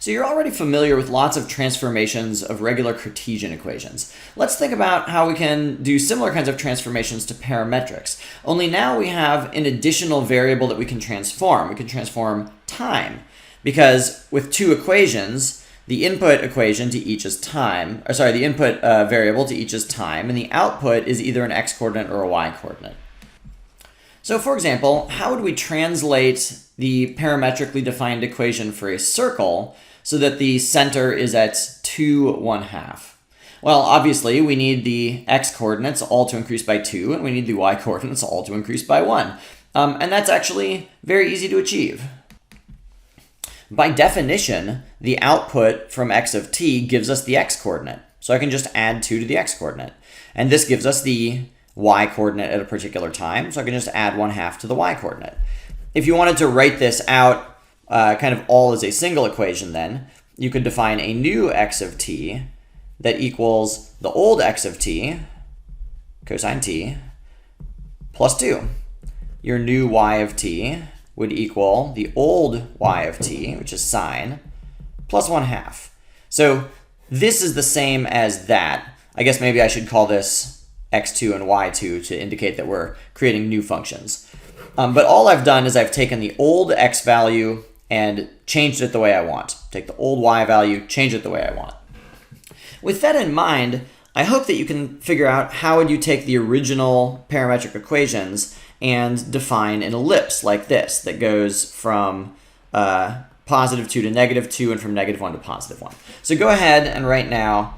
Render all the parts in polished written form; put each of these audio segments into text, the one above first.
So you're already familiar with lots of transformations of regular Cartesian equations. Let's think about how we can do similar kinds of transformations to parametrics. Only now we have an additional variable that we can transform. We can transform time. Because with two equations, the input equation to each is time, or sorry, the input variable to each is time, and the output is either an x-coordinate or a y-coordinate. So for example, how would we translate the parametrically defined equation for a circle so that the center is at 2, 1/2? Well, obviously, we need the x-coordinates all to increase by 2, and we need the y-coordinates all to increase by 1. And that's actually very easy to achieve. By definition, the output from x of t gives us the x-coordinate. So I can just add 2 to the x-coordinate. And this gives us the y-coordinate at a particular time, so I can just add 1/2 to the y-coordinate. If you wanted to write this out kind of all as a single equation then, you could define a new x of t that equals the old x of t, cosine t, plus 2. Your new y of t would equal the old y of t, which is sine, plus 1/2. So this is the same as that. I guess maybe I should call this x2 and y2 to indicate that we're creating new functions. But all I've done is I've taken the old x value and changed it the way I want. Take the old y value, change it the way I want. With that in mind, I hope that you can figure out how would you take the original parametric equations and define an ellipse like this that goes from +2 to -2 and from -1 to +1. So go ahead and right now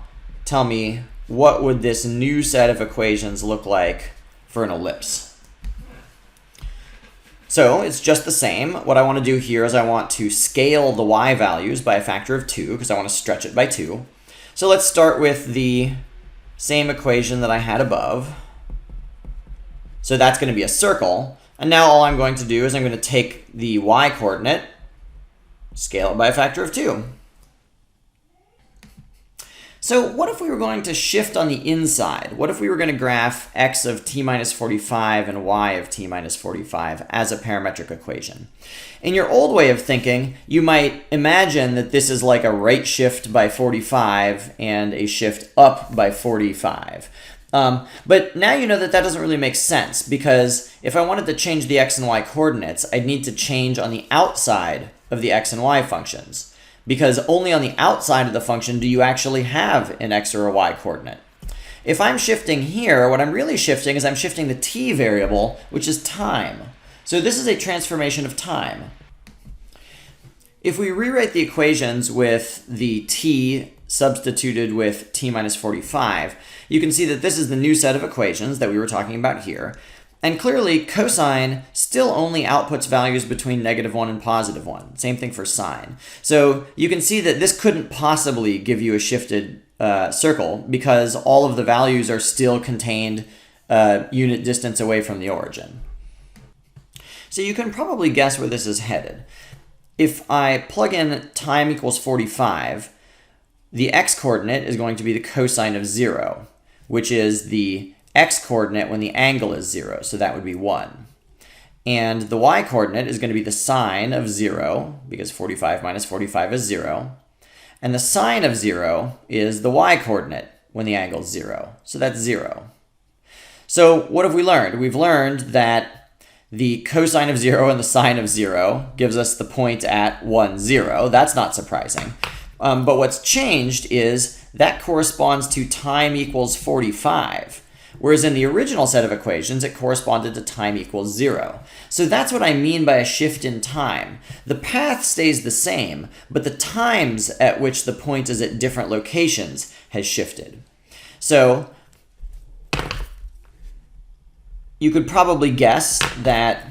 tell me, what would this new set of equations look like for an ellipse? So it's just the same. What I want to do here is I want to scale the y values by a factor of 2 because I want to stretch it by 2. So let's start with the same equation that I had above. So that's going to be a circle. And now all I'm going to do is I'm going to take the y-coordinate, scale it by a factor of 2. So what if we were going to shift on the inside? What if we were going to graph x of t minus 45 and y of t minus 45 as a parametric equation? In your old way of thinking, you might imagine that this is like a right shift by 45 and a shift up by 45. But now you know that that doesn't really make sense, because if I wanted to change the x and y coordinates, I'd need to change on the outside of the x and y functions, because only on the outside of the function do you actually have an x or a y coordinate. If I'm shifting here, what I'm really shifting is I'm shifting the t variable, which is time. So this is a transformation of time. If we rewrite the equations with the t substituted with t minus 45, you can see that this is the new set of equations that we were talking about here. And clearly, cosine still only outputs values between -1 and +1. Same thing for sine. So you can see that this couldn't possibly give you a shifted circle, because all of the values are still contained unit distance away from the origin. So you can probably guess where this is headed. If I plug in time equals 45, the x-coordinate is going to be the cosine of 0, which is the x-coordinate when the angle is 0, so that would be 1. And the y-coordinate is going to be the sine of 0, because 45 minus 45 is 0. And the sine of 0 is the y-coordinate when the angle is 0, so that's 0. So what have we learned? We've learned that the cosine of 0 and the sine of 0 gives us the point at 1, 0. That's not surprising. But what's changed is that corresponds to time equals 45. Whereas in the original set of equations, it corresponded to time equals 0. So that's what I mean by a shift in time. The path stays the same, but the times at which the point is at different locations has shifted. So you could probably guess that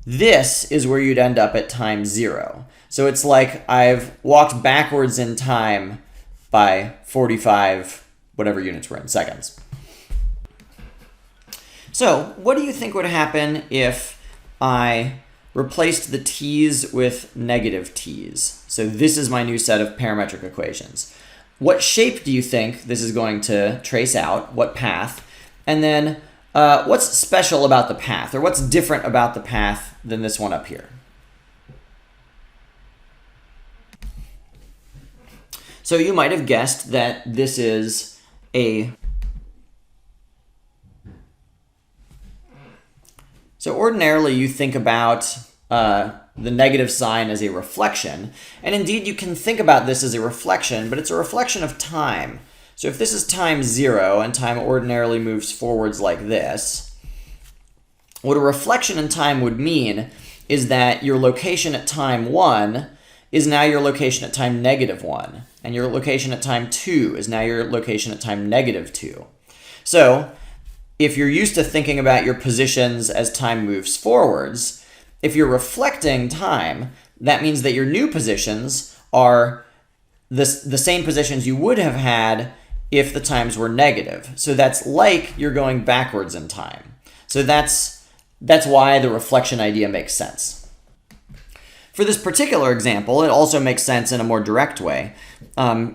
this is where you'd end up at time 0. So it's like I've walked backwards in time by 45, whatever units we're in, seconds. So what do you think would happen if I replaced the t's with negative t's? So this is my new set of parametric equations. What shape do you think this is going to trace out? What path? And then what's special about the path, or what's different about the path than this one up here? So you might have guessed that this is a... So ordinarily you think about the negative sign as a reflection, and indeed you can think about this as a reflection, but it's a reflection of time. So if this is time 0, and time ordinarily moves forwards like this, what a reflection in time would mean is that your location at time 1 is now your location at time -1, and your location at time 2 is now your location at time -2. So if you're used to thinking about your positions as time moves forwards, if you're reflecting time, that means that your new positions are the same positions you would have had if the times were negative. So that's like you're going backwards in time. So that's why the reflection idea makes sense. For this particular example, it also makes sense in a more direct way.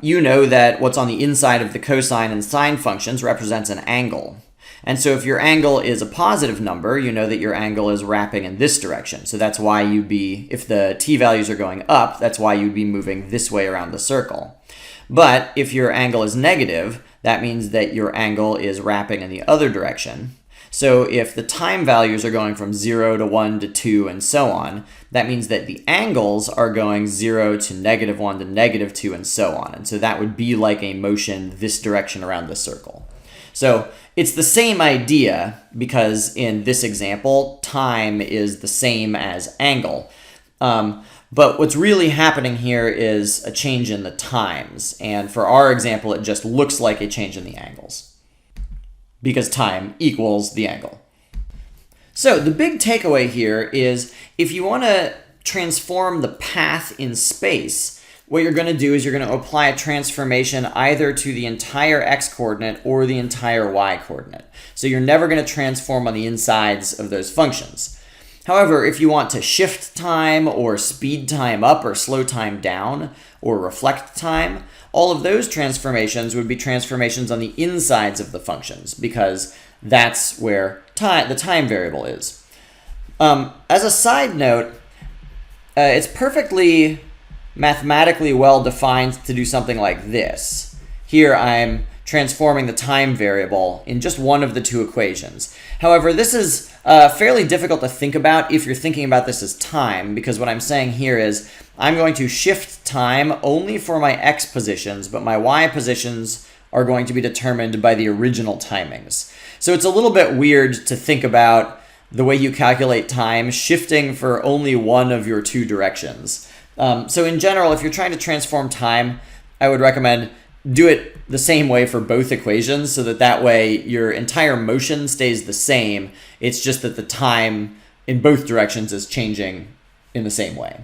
You know that what's on the inside of the cosine and sine functions represents an angle. And so if your angle is a positive number, you know that your angle is wrapping in this direction. So that's why you'd be, if the t values are going up, that's why you'd be moving this way around the circle. But if your angle is negative, that means that your angle is wrapping in the other direction. So if the time values are going from 0 to 1 to 2 and so on, that means that the angles are going 0 to -1 to -2 and so on. And so that would be like a motion this direction around the circle. So it's the same idea because in this example, time is the same as angle. But what's really happening here is a change in the times. And for our example, it just looks like a change in the angles because time equals the angle. So the big takeaway here is if you want to transform the path in space, what you're going to do is you're going to apply a transformation either to the entire x-coordinate or the entire y-coordinate. So you're never going to transform on the insides of those functions. However, if you want to shift time or speed time up or slow time down or reflect time, all of those transformations would be transformations on the insides of the functions because that's where the time variable is. As a side note, it's perfectly mathematically well defined to do something like this. Here I'm transforming the time variable in just one of the two equations. However, this is fairly difficult to think about if you're thinking about this as time, because what I'm saying here is I'm going to shift time only for my x positions, but my y positions are going to be determined by the original timings. So it's a little bit weird to think about the way you calculate time shifting for only one of your two directions. So in general, if you're trying to transform time, I would recommend do it the same way for both equations so that way your entire motion stays the same. It's just that the time in both directions is changing in the same way.